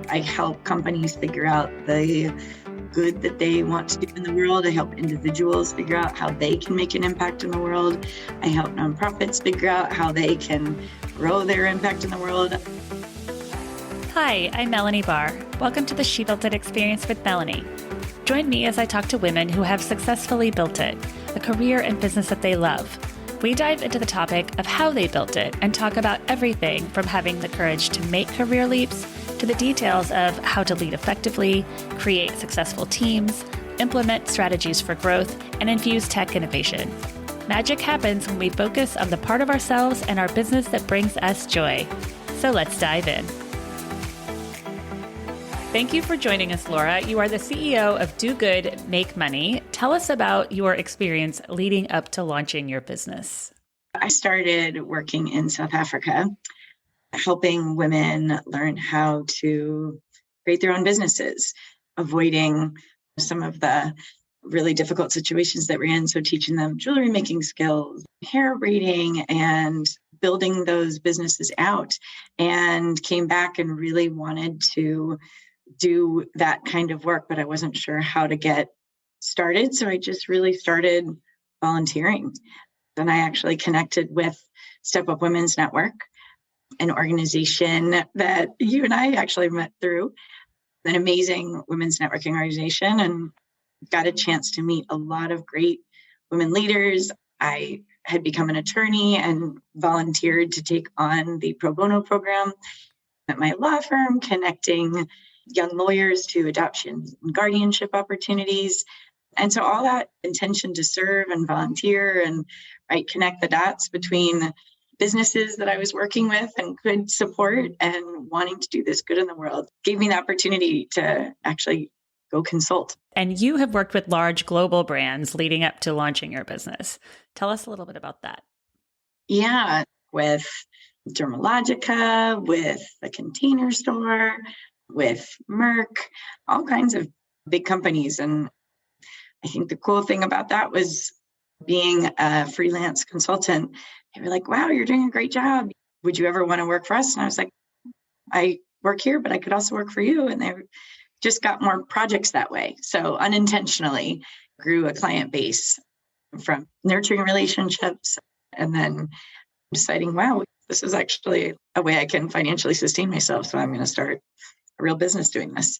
I help companies figure out the good that they want to do in the world. I help individuals figure out how they can make an impact in the world. I help nonprofits figure out how they can grow their impact in the world. Hi, I'm Melanie Barr. Welcome to the She Built It Experience with Melanie. Join me as I talk to women who have successfully built it, a career and business that they love. We dive into the topic of how they built it and talk about everything from having the courage to make career leaps to the details of how to lead effectively, create successful teams, implement strategies for growth, and infuse tech innovation. Magic happens when we focus on the part of ourselves and our business that brings us joy. So let's dive in. Thank you for joining us, Laura. You are the CEO of Do Good, Make Money. Tell us about your experience leading up to launching your business. I started working in South Africa, helping women learn how to create their own businesses, avoiding some of the really difficult situations that we're in. So teaching them jewelry making skills, hair braiding, and building those businesses out. And came back and really wanted to do that kind of work, but I wasn't sure how to get started. So I just really started volunteering. And I actually connected with Step Up Women's Network, an organization that you and I actually met through, an amazing women's networking organization, and got a chance to meet a lot of great women leaders. I had become an attorney and volunteered to take on the pro bono program at my law firm, connecting young lawyers to adoption and guardianship opportunities. And so all that intention to serve and volunteer and connect the dots between businesses that I was working with and could support and wanting to do this good in the world gave me the opportunity to actually go consult. And you have worked with large global brands leading up to launching your business. Tell us a little bit about that. Yeah, with Dermalogica, with the Container Store, with Merck, all kinds of big companies. And I think the cool thing about that was being a freelance consultant. They were like, wow, you're doing a great job. Would you ever want to work for us? And I was like, I work here, but I could also work for you. And they just got more projects that way. So unintentionally grew a client base from nurturing relationships and then deciding, wow, this is actually a way I can financially sustain myself. So I'm going to start a real business doing this.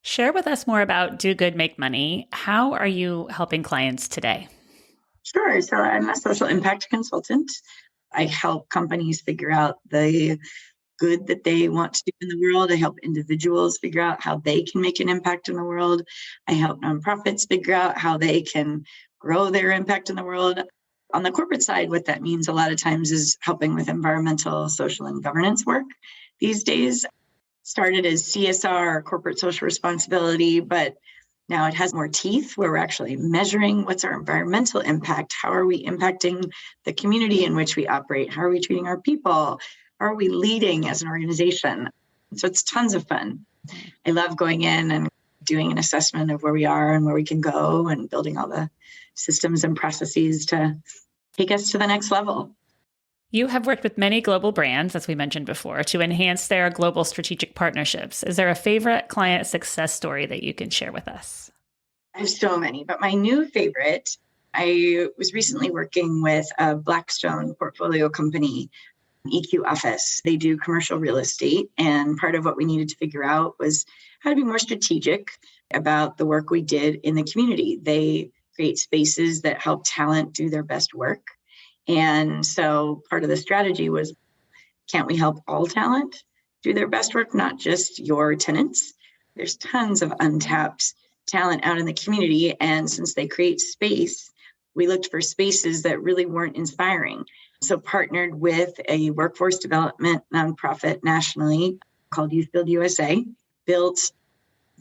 Share with us more about Do Good, Make Money. How are you helping clients today? Sure. So I'm a social impact consultant. I help companies figure out the good that they want to do in the world. I help individuals figure out how they can make an impact in the world. I help nonprofits figure out how they can grow their impact in the world. On the corporate side, what that means a lot of times is helping with environmental, social, and governance work. These days, started as CSR, corporate social responsibility, but now it has more teeth where we're actually measuring what's our environmental impact. How are we impacting the community in which we operate? How are we treating our people? How are we leading as an organization? So it's tons of fun. I love going in and doing an assessment of where we are and where we can go and building all the systems and processes to take us to the next level. You have worked with many global brands, as we mentioned before, to enhance their global strategic partnerships. Is there a favorite client success story that you can share with us? I have so many, but my new favorite, I was recently working with a Blackstone portfolio company, EQ Office. They do commercial real estate. And part of what we needed to figure out was how to be more strategic about the work we did in the community. They create spaces that help talent do their best work. And so part of the strategy was, can't we help all talent do their best work, not just your tenants? There's tons of untapped talent out in the community. And since they create space, we looked for spaces that really weren't inspiring. So partnered with a workforce development nonprofit nationally called Youth Build USA, built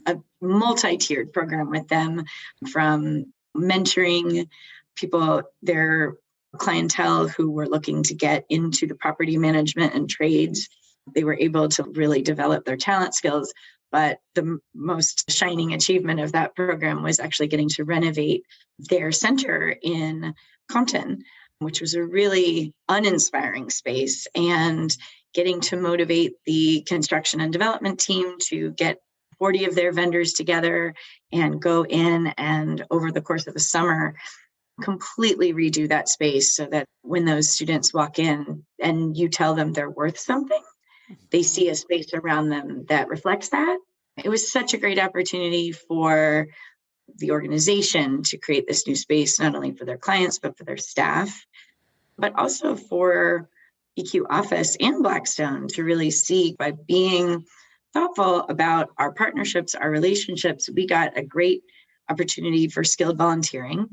a multi-tiered program with them, from mentoring people, their clientele who were looking to get into the property management and trades. They were able to really develop their talent skills. But the most shining achievement of that program was actually getting to renovate their center in Compton, which was a really uninspiring space. And getting to motivate the construction and development team to get 40 of their vendors together and go in and over the course of the summer, completely redo that space so that when those students walk in and you tell them they're worth something, they see a space around them that reflects that. It was such a great opportunity for the organization to create this new space, not only for their clients, but for their staff, but also for EQ Office and Blackstone to really see, by being thoughtful about our partnerships, our relationships, we got a great opportunity for skilled volunteering.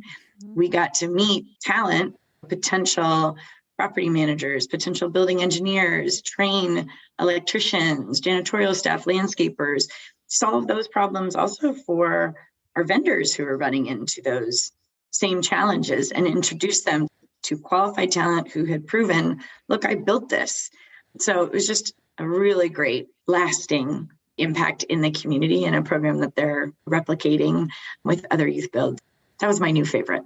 We got to meet talent, potential property managers, potential building engineers, train electricians, janitorial staff, landscapers, solve those problems also for our vendors who are running into those same challenges and introduce them to qualified talent who had proven, look, I built this. So it was just a really great, lasting impact in the community and a program that they're replicating with other youth builds. That was my new favorite.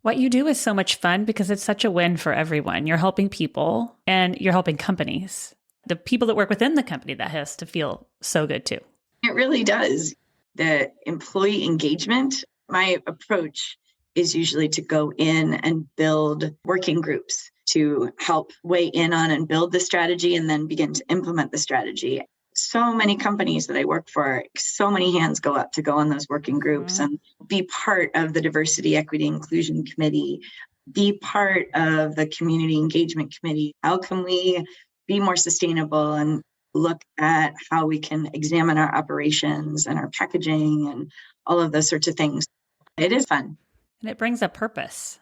What you do is so much fun because it's such a win for everyone. You're helping people and you're helping companies. The people that work within the company, that has to feel so good too. It really does. The employee engagement, my approach is usually to go in and build working groups to help weigh in on and build the strategy and then begin to implement the strategy. So many companies that I work for, so many hands go up to go on those working groups and be part of the diversity, equity, inclusion committee, be part of the community engagement committee. How can we be more sustainable and look at how we can examine our operations and our packaging and all of those sorts of things? It is fun. And it brings a purpose.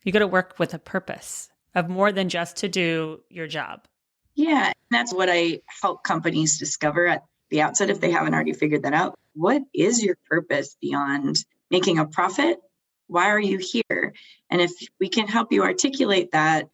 You got to work with a purpose of more than just to do your job. Yeah, that's what I help companies discover at the outset if they haven't already figured that out. What is your purpose beyond making a profit? Why are you here? And if we can help you articulate that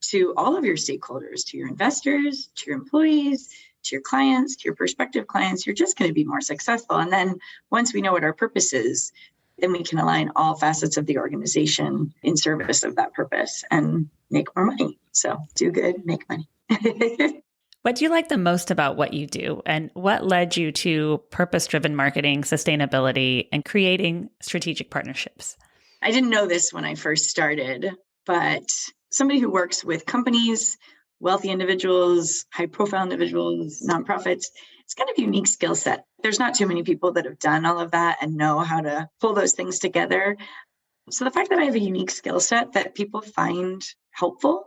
to all of your stakeholders, to your investors, to your employees, to your clients, to your prospective clients, you're just going to be more successful. And then once we know what our purpose is, then we can align all facets of the organization in service of that purpose and make more money. So do good, make money. What do you like the most about what you do? And what led you to purpose-driven marketing, sustainability, and creating strategic partnerships? I didn't know this when I first started, but somebody who works with companies, wealthy individuals, high-profile individuals, nonprofits, it's kind of a unique skill set. There's not too many people that have done all of that and know how to pull those things together. So the fact that I have a unique skill set that people find helpful,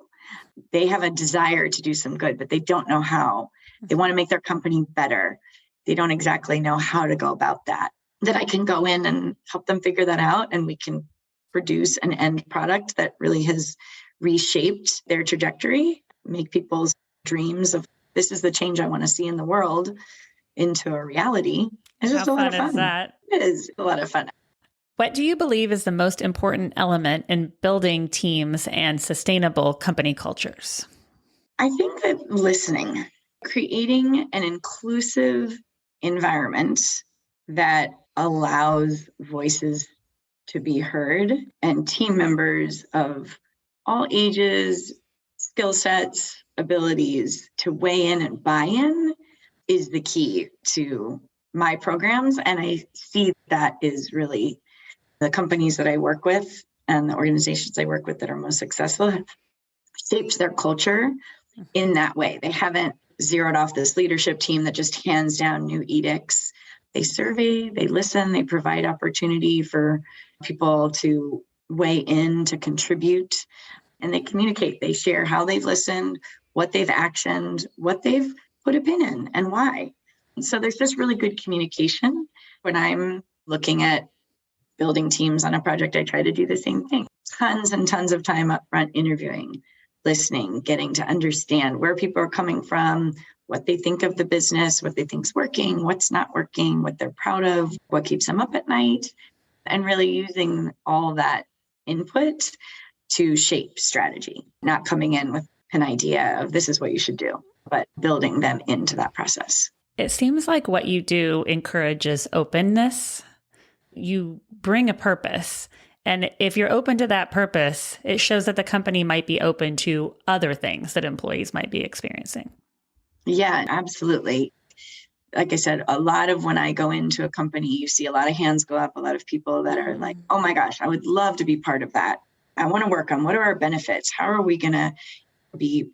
they have a desire to do some good, but they don't know how. They want to make their company better. They don't exactly know how to go about that. That I can go in and help them figure that out, and we can produce an end product that really has reshaped their trajectory, make people's dreams of this is the change I want to see in the world into a reality. It's just a lot of fun. How fun is that? It is a lot of fun. What do you believe is the most important element in building teams and sustainable company cultures? I think that listening, creating an inclusive environment that allows voices to be heard and team members of all ages, skill sets, abilities to weigh in and buy in is the key to my programs. And I see that is really the companies that I work with and the organizations I work with that are most successful have shaped their culture in that way. They haven't zeroed off this leadership team that just hands down new edicts. They survey, they listen, they provide opportunity for people to weigh in, to contribute, and they communicate. They share how they've listened, what they've actioned, what they've put a pin in, and why. So there's just really good communication. When I'm looking at building teams on a project, I try to do the same thing. Tons and tons of time up front interviewing, listening, getting to understand where people are coming from, what they think of the business, what they think's working, what's not working, what they're proud of, what keeps them up at night, and really using all that input to shape strategy, not coming in with an idea of this is what you should do, but building them into that process. It seems like what you do encourages openness. You bring a purpose And if you're open to that purpose, it shows that the company might be open to other things that employees might be experiencing. Yeah, absolutely. Like I said, a lot of when I go into a company, you see a lot of hands go up, a lot of people that are like, oh my gosh, I would love to be part of that. I want to work on what are our benefits? How are we going to be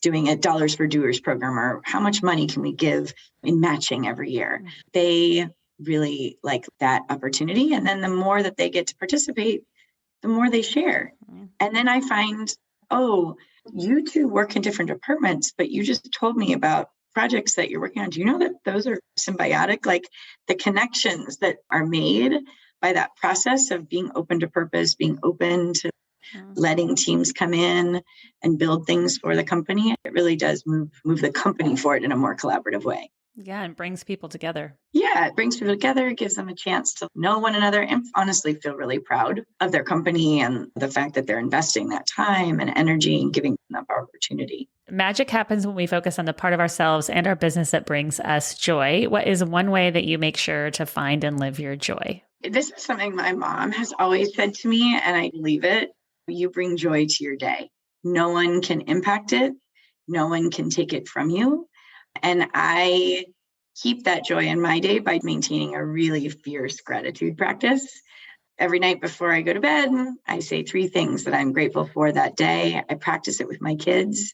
doing a dollars for doers program, or how much money can we give in matching every year? They really like that opportunity. And then the more that they get to participate, the more they share. And then I find, oh, you two work in different departments, but you just told me about projects that you're working on. Do you know that those are symbiotic? Like the connections that are made by that process of being open to purpose, being open to letting teams come in and build things for the company, it really does move the company forward in a more collaborative way. Yeah, and brings people together. Yeah, it brings people together, gives them a chance to know one another, and honestly feel really proud of their company and the fact that they're investing that time and energy and giving them that opportunity. Magic happens when we focus on the part of ourselves and our business that brings us joy. What is one way that you make sure to find and live your joy? This is something my mom has always said to me, and I believe it. You bring joy to your day. No one can impact it. No one can take it from you. And I keep that joy in my day by maintaining a really fierce gratitude practice. Every night before I go to bed, I say 3 things that I'm grateful for that day. I practice it with my kids.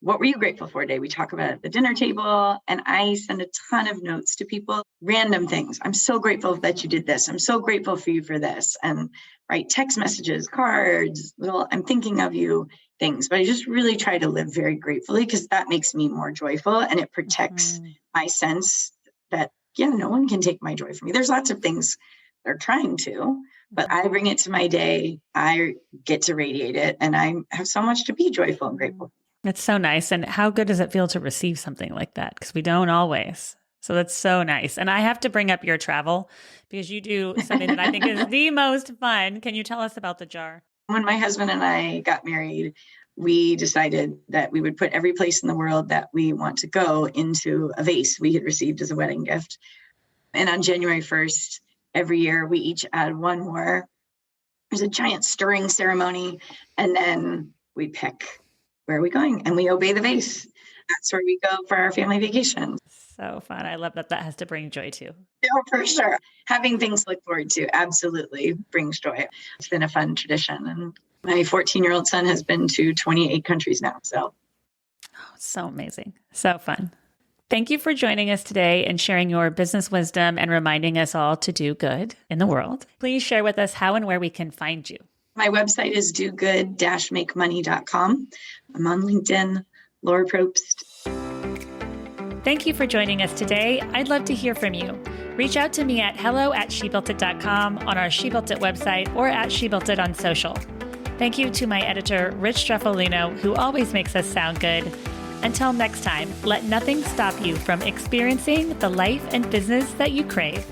What were you grateful for today? We talk about it at the dinner table, and I send a ton of notes to people, random things. I'm so grateful that you did this. I'm so grateful for you for this. And write text messages, cards, little I'm thinking of you things. But I just really try to live very gratefully because that makes me more joyful, and it protects my sense that, no one can take my joy from me. There's lots of things they're trying to, but I bring it to my day. I get to radiate it, and I have so much to be joyful and grateful. It's so nice. And how good does it feel to receive something like that? Because we don't always. So that's so nice. And I have to bring up your travel because you do something that I think is the most fun. Can you tell us about the jar? When my husband and I got married, we decided that we would put every place in the world that we want to go into a vase we had received as a wedding gift. And on January 1st, every year, we each add one more. There's a giant stirring ceremony, and then we pick where are we going? And we obey the vase. That's where we go for our family vacation. So fun. I love that that has to bring joy too. Oh, for sure. Having things to look forward to absolutely brings joy. It's been a fun tradition. And my 14-year-old son has been to 28 countries now. So so amazing. So fun. Thank you for joining us today and sharing your business wisdom and reminding us all to do good in the world. Please share with us how and where we can find you. My website is dogood-makemoney.com. I'm on LinkedIn, Laura Probst. Thank you for joining us today. I'd love to hear from you. Reach out to me at hello@shebuiltit.com on our She Built It website or at She Built It on social. Thank you to my editor, Rich Streffolino, who always makes us sound good. Until next time, let nothing stop you from experiencing the life and business that you crave.